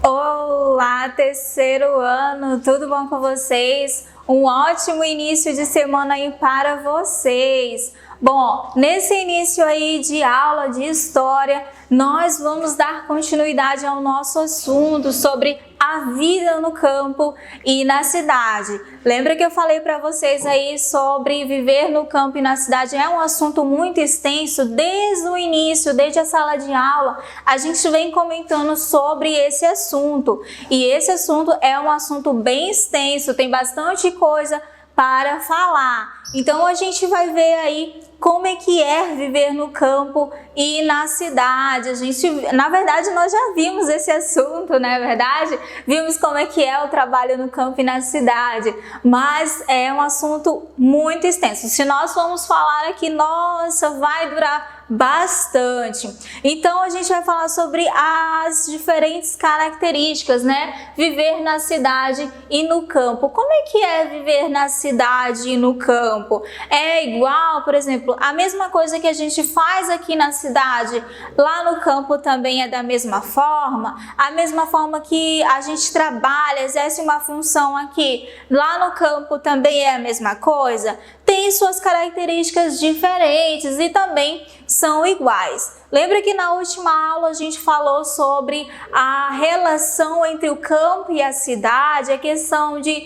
Olá, terceiro ano, tudo bom com vocês? Um ótimo início de semana aí para vocês. Bom, nesse início aí de aula de história, nós vamos dar continuidade ao nosso assunto sobre a vida no campo e na cidade. Lembra que eu falei para vocês aí sobre viver no campo e na cidade? É um assunto muito extenso. Desde o início, desde a sala de aula, a gente vem comentando sobre esse assunto. E esse assunto é um assunto bem extenso, tem bastante coisa para falar. Então a gente vai ver aí como é que é viver no campo e na cidade. Na verdade, nós já vimos esse assunto, não é verdade? Vimos como é que é o trabalho no campo e na cidade, mas é um assunto muito extenso. Se nós formos falar aqui, nossa, vai durar bastante. Então a gente vai falar sobre as diferentes características, né? Viver na cidade e no campo. Como é que é viver na cidade e no campo? É igual, por exemplo, a mesma coisa que a gente faz aqui na cidade, lá no campo também é da mesma forma? A mesma forma que a gente trabalha, exerce uma função aqui, lá no campo também é a mesma coisa? Tem suas características diferentes e também são iguais. Lembra que na última aula a gente falou sobre a relação entre o campo e a cidade, a questão de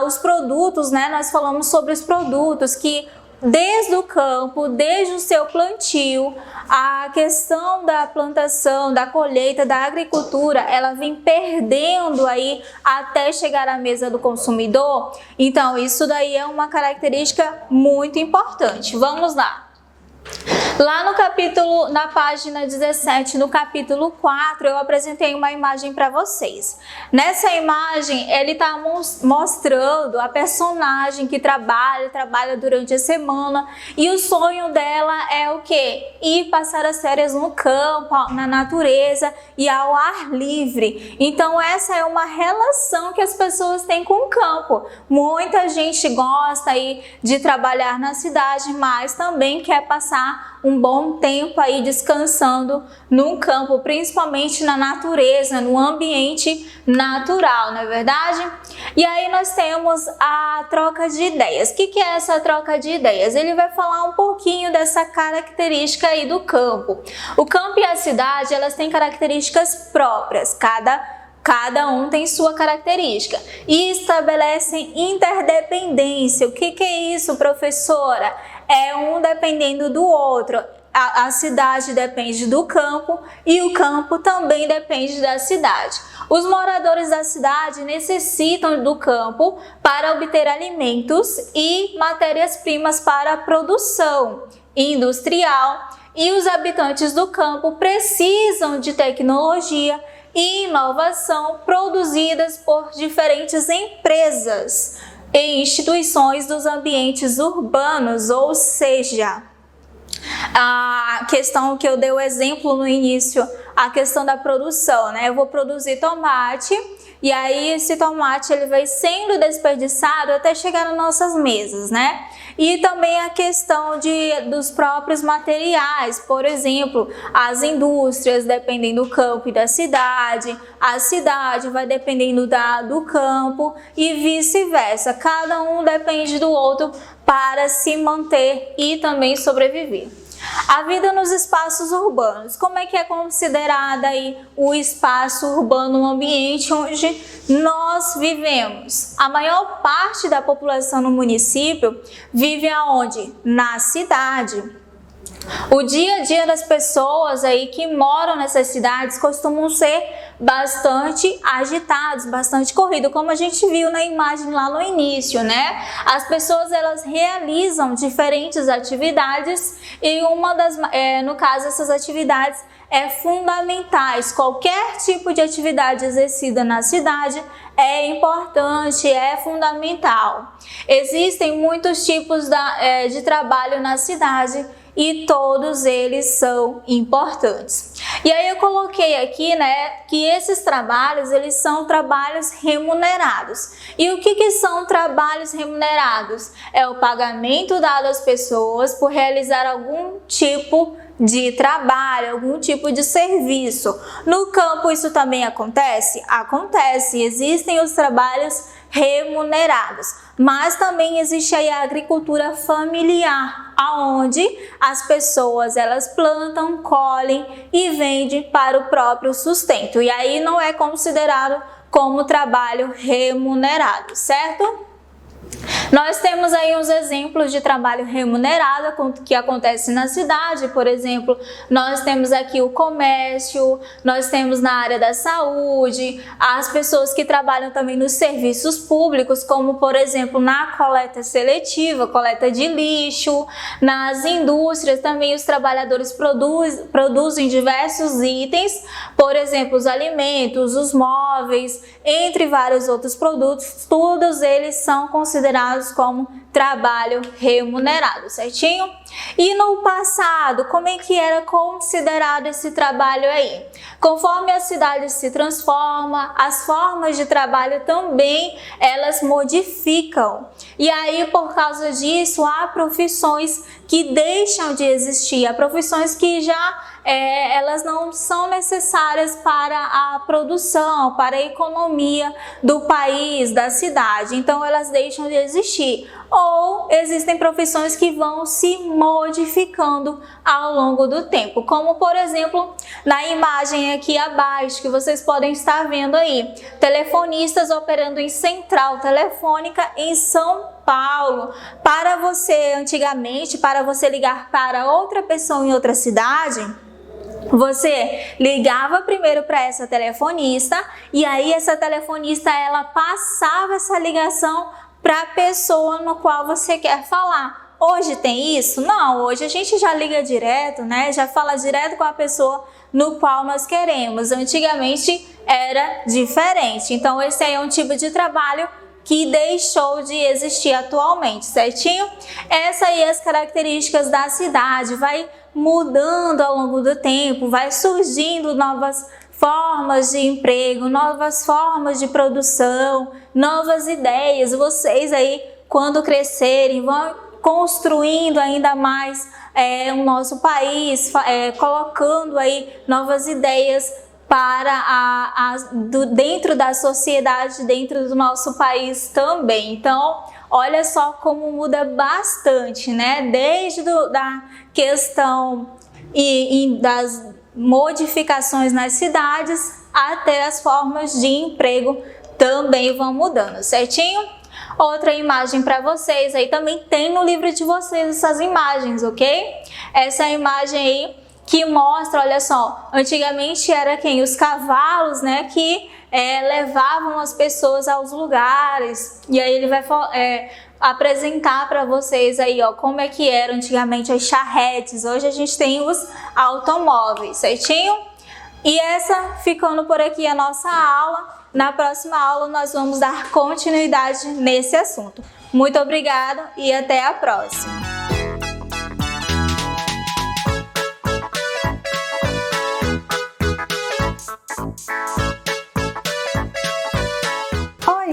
os produtos, né? Nós falamos sobre os produtos que desde o campo, desde o seu plantio, a questão da plantação, da colheita, da agricultura, ela vem perdendo aí até chegar à mesa do consumidor. Então, isso daí é uma característica muito importante. Vamos lá. Lá no capítulo, na página 17, no capítulo 4, eu apresentei uma imagem para vocês. Nessa imagem, ele está mostrando a personagem que trabalha durante a semana, e o sonho dela é o quê? Ir passar as férias no campo, na natureza e ao ar livre. Então essa é uma relação que as pessoas têm com o campo. Muita gente gosta aí de trabalhar na cidade, mas também quer passar um bom tempo aí descansando no campo, principalmente na natureza, no ambiente natural, não é verdade? E aí nós temos a troca de ideias. O que é essa troca de ideias? Ele vai falar um pouquinho dessa característica aí do campo. O campo e a cidade, elas têm características próprias, cada um tem sua característica e estabelecem interdependência. O que é isso, professora? É um dependendo do outro. A cidade depende do campo e o campo também depende da cidade. Os moradores da cidade necessitam do campo para obter alimentos e matérias-primas para a produção industrial, e os habitantes do campo precisam de tecnologia e inovação produzidas por diferentes empresas e instituições dos ambientes urbanos, ou seja, a questão que eu dei o exemplo no início, a questão da produção, né? Eu vou produzir tomate e aí esse tomate ele vai sendo desperdiçado até chegar nas nossas mesas, né? E também a questão dos próprios materiais, por exemplo, as indústrias dependem do campo e da cidade, a cidade vai dependendo do campo e vice-versa. Cada um depende do outro para se manter e também sobreviver. A vida nos espaços urbanos. Como é que é considerada aí o espaço urbano, um ambiente onde nós vivemos? A maior parte da população no município vive aonde? Na cidade. O dia a dia das pessoas aí que moram nessas cidades costumam ser bastante agitados, bastante corrido, como a gente viu na imagem lá no início, né? As pessoas elas realizam diferentes atividades e no caso essas atividades fundamentais. Qualquer tipo de atividade exercida na cidade é importante, é fundamental. Existem muitos tipos de trabalho na cidade e todos eles são importantes. E aí eu coloquei aqui, né, que esses trabalhos, eles são trabalhos remunerados. E o que são trabalhos remunerados? É o pagamento dado às pessoas por realizar algum tipo de trabalho, algum tipo de serviço. No campo isso também acontece? Acontece, existem os trabalhos remunerados, mas também existe aí a agricultura familiar, aonde as pessoas elas plantam, colhem e vendem para o próprio sustento, e aí não é considerado como trabalho remunerado, certo? Nós temos aí uns exemplos de trabalho remunerado que acontece na cidade, por exemplo, nós temos aqui o comércio, nós temos na área da saúde, as pessoas que trabalham também nos serviços públicos, como por exemplo na coleta seletiva, coleta de lixo, nas indústrias também os trabalhadores produzem diversos itens, por exemplo, os alimentos, os móveis, entre vários outros produtos, todos eles são considerados como trabalho remunerado, certinho? E no passado, como é que era considerado esse trabalho aí? Conforme a cidade se transforma, as formas de trabalho também elas modificam. E aí, por causa disso, há profissões que deixam de existir, há profissões que já elas não são necessárias para a produção, para a economia do país, da cidade, então elas deixam de existir. Ou existem profissões que vão se modificando ao longo do tempo, como por exemplo na imagem aqui abaixo que vocês podem estar vendo aí, telefonistas operando em central telefônica em São Paulo. Para você, antigamente, para você ligar para outra pessoa em outra cidade, você ligava primeiro para essa telefonista e aí essa telefonista ela passava essa ligação para a pessoa no qual você quer falar. Hoje tem isso? Não, hoje a gente já liga direto, né? Já fala direto com a pessoa no qual nós queremos. Antigamente era diferente. Então esse aí é um tipo de trabalho que deixou de existir atualmente, certinho? Essa aí é as características da cidade, vai mudando ao longo do tempo, vai surgindo novas formas de emprego, novas formas de produção, novas ideias. Vocês aí, quando crescerem, vão construindo ainda mais o nosso país, colocando aí novas ideias para dentro da sociedade, dentro do nosso país também. Então, olha só como muda bastante, né? Desde da questão das modificações nas cidades até as formas de emprego também vão mudando, certinho? Outra imagem para vocês aí também tem no livro de vocês essas imagens, ok? Essa imagem aí que mostra, olha só, antigamente era quem? Os cavalos, né, que levavam as pessoas aos lugares. E aí ele vai apresentar para vocês aí, ó, como é que era antigamente as charretes. Hoje a gente tem os automóveis, certinho? E essa, ficando por aqui a nossa aula. Na próxima aula nós vamos dar continuidade nesse assunto. Muito obrigada e até a próxima!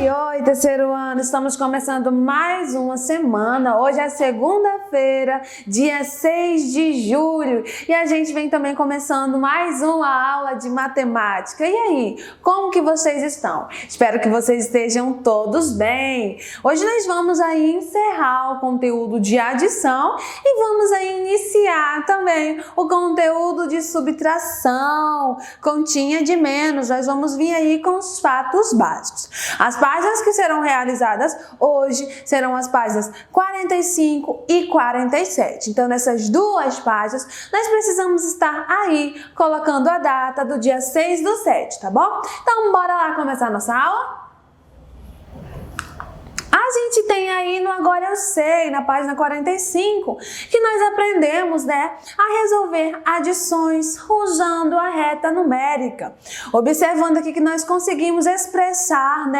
Oi, terceiro ano, estamos começando mais uma semana. Hoje é segunda-feira, dia 6 de julho, e a gente vem também começando mais uma aula de matemática. E aí, como que vocês estão? Espero que vocês estejam todos bem. Hoje nós vamos aí encerrar o conteúdo de adição e vamos aí iniciar também o conteúdo de subtração, continha de menos. Nós vamos vir aí com os fatos básicos. As páginas que serão realizadas hoje serão as páginas 45 e 47. Então, nessas duas páginas, nós precisamos estar aí colocando a data do dia 6/7, tá bom? Então, bora lá começar a nossa aula? gente tem aí no Agora Eu Sei, na página 45, que nós aprendemos, a resolver adições usando a reta numérica. Observando aqui que nós conseguimos expressar,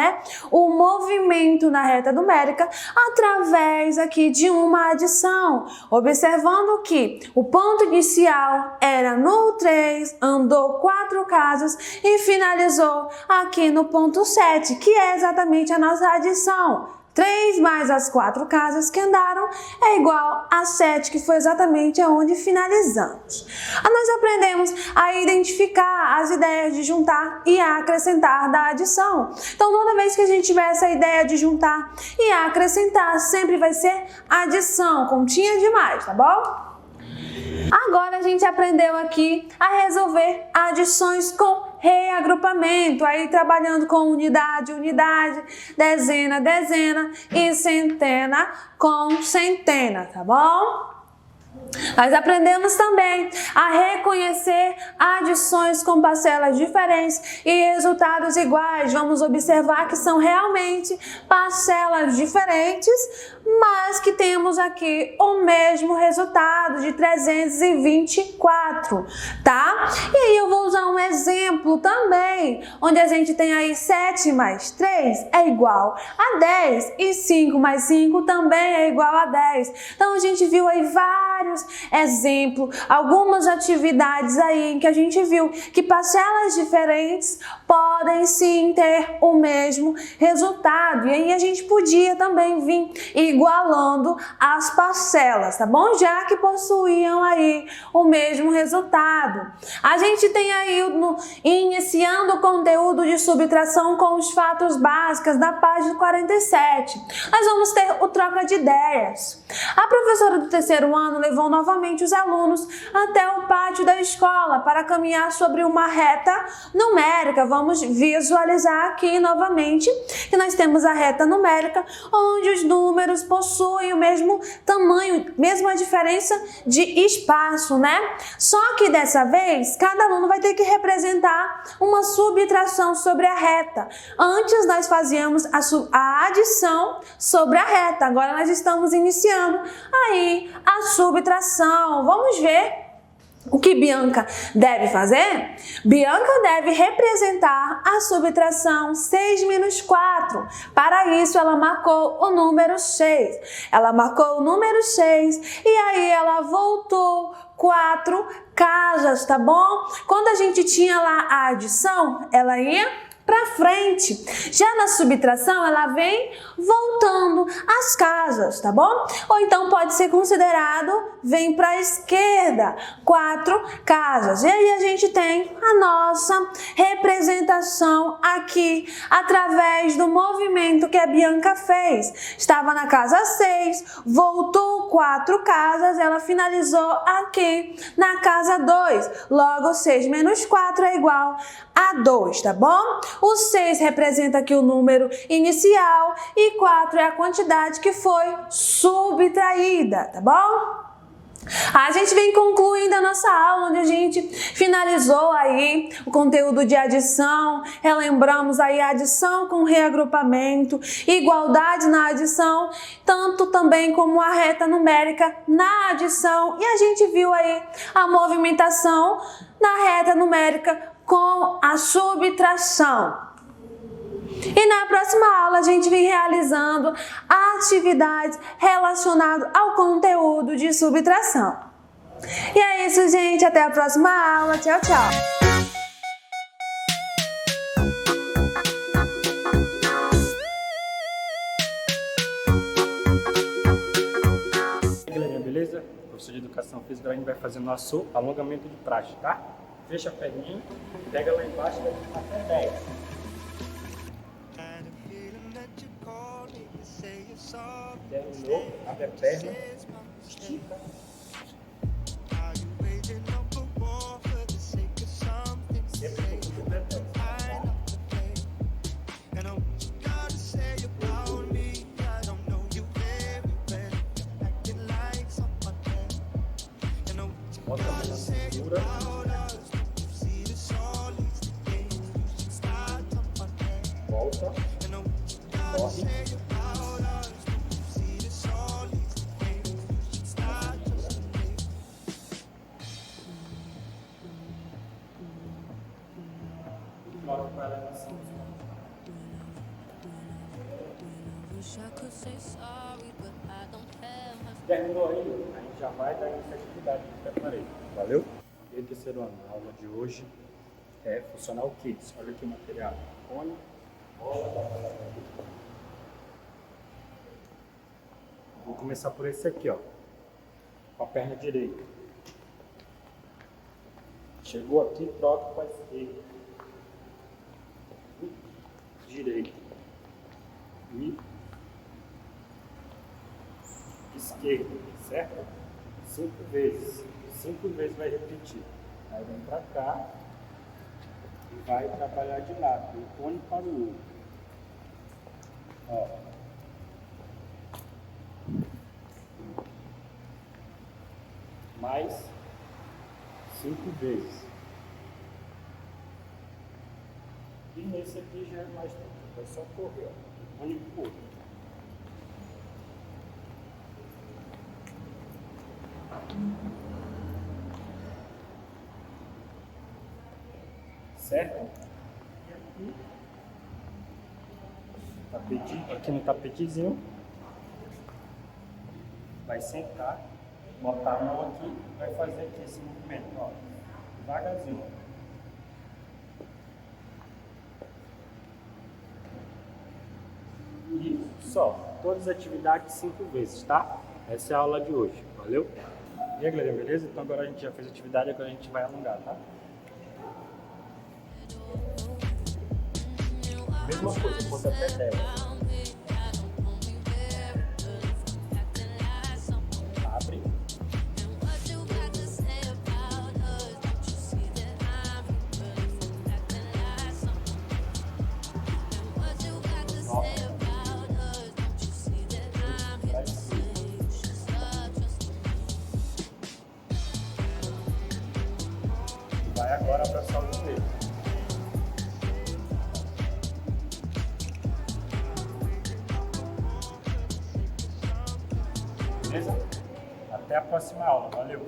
o movimento na reta numérica através aqui de uma adição. Observando que o ponto inicial era no 3, andou 4 casas e finalizou aqui no ponto 7, que é exatamente a nossa adição. 3 mais as 4 casas que andaram é igual a 7, que foi exatamente onde finalizamos. Nós aprendemos a identificar as ideias de juntar e acrescentar da adição. Então, toda vez que a gente tiver essa ideia de juntar e acrescentar, sempre vai ser adição, continha de mais, tá bom? Agora a gente aprendeu aqui a resolver adições com reagrupamento, aí trabalhando com unidade, dezena, dezena e centena com centena, tá bom? Nós aprendemos também a reconhecer adições com parcelas diferentes e resultados iguais. Vamos observar que são realmente parcelas diferentes, mas que temos aqui o mesmo resultado de 324, tá? E aí eu vou usar um exemplo também, onde a gente tem aí 7 mais 3 é igual a 10 e 5 mais 5 também é igual a 10. Então a gente viu aí vários exemplos, algumas atividades aí em que a gente viu que parcelas diferentes podem sim ter o mesmo resultado. E aí a gente podia também vir igualando as parcelas, tá bom? Já que possuíam aí o mesmo resultado. A gente tem aí iniciando o conteúdo de subtração com os fatos básicos da página 47. Nós vamos ter o troca de ideias. A professora do 3º ano levou novamente os alunos até o pátio da escola para caminhar sobre uma reta numérica. Vamos visualizar aqui novamente que nós temos a reta numérica, onde os números possuem o mesmo tamanho, mesma diferença de espaço, Só que dessa vez, cada aluno vai ter que representar uma subtração sobre a reta. Antes nós fazíamos a adição sobre a reta, agora nós estamos iniciando aí a subtração. Vamos ver o que Bianca deve fazer? Bianca deve representar a subtração 6 menos 4. Para isso, ela marcou o número 6. Ela marcou o número 6 e aí ela voltou 4 casas, tá bom? Quando a gente tinha lá a adição, ela ia para frente. Já na subtração, ela vem voltando as casas, tá bom? Ou então pode ser considerado, vem para a esquerda, 4 casas. E aí a gente tem a nossa representação aqui, através do movimento que a Bianca fez. Estava na casa 6, voltou 4 casas, ela finalizou aqui na casa 2. Logo, 6 menos 4 é igual a 2, tá bom? O 6 representa aqui o número inicial e 4 é a quantidade que foi subtraída, tá bom? A gente vem concluindo a nossa aula, onde a gente finalizou aí o conteúdo de adição, relembramos aí a adição com reagrupamento, igualdade na adição, tanto também como a reta numérica na adição, e a gente viu aí a movimentação na reta numérica com a subtração. E na próxima aula a gente vem realizando atividades relacionadas ao conteúdo de subtração. E é isso, gente. Até a próxima aula. Tchau, tchau. Galerinha, beleza? Professor de Educação Física, a gente vai fazer nosso alongamento de praxe, tá? Fecha a perninha, pega lá embaixo e vai até 10. Terminou, abre a perna, estica. Sempre com o completão. Bota a mão na cintura. Volta. Corre. troca com ela assim. Terminou aí, a gente já vai dar essa atividade que eu preparei. Valeu? E aí, terceiro ano, a aula de hoje é Funcional Kids. Olha aqui o material. Cone, bola, vou começar por esse aqui, ó. Com a perna direita. Chegou aqui, troca com a esquerda. Direita. E esquerda, certo? 5 vezes. 5 vezes vai repetir. Aí vem pra cá e vai trabalhar de lado, do cone para o outro. Ó. Mais 5 vezes. E nesse aqui já é mais tranquilo. É só correr, ó. Cone para o outro. Certo? E aqui no tapetezinho, vai sentar, botar a mão aqui, vai fazer aqui esse movimento, ó, devagarzinho. E só, todas as atividades 5 vezes, tá? Essa é a aula de hoje, valeu? E aí, galera, beleza? Então agora a gente já fez a atividade, agora a gente vai alongar, tá? Mesma coisa, pontapé dela. Abre. Vai agora abraçar o joelho. Beleza? Até a próxima aula. Valeu!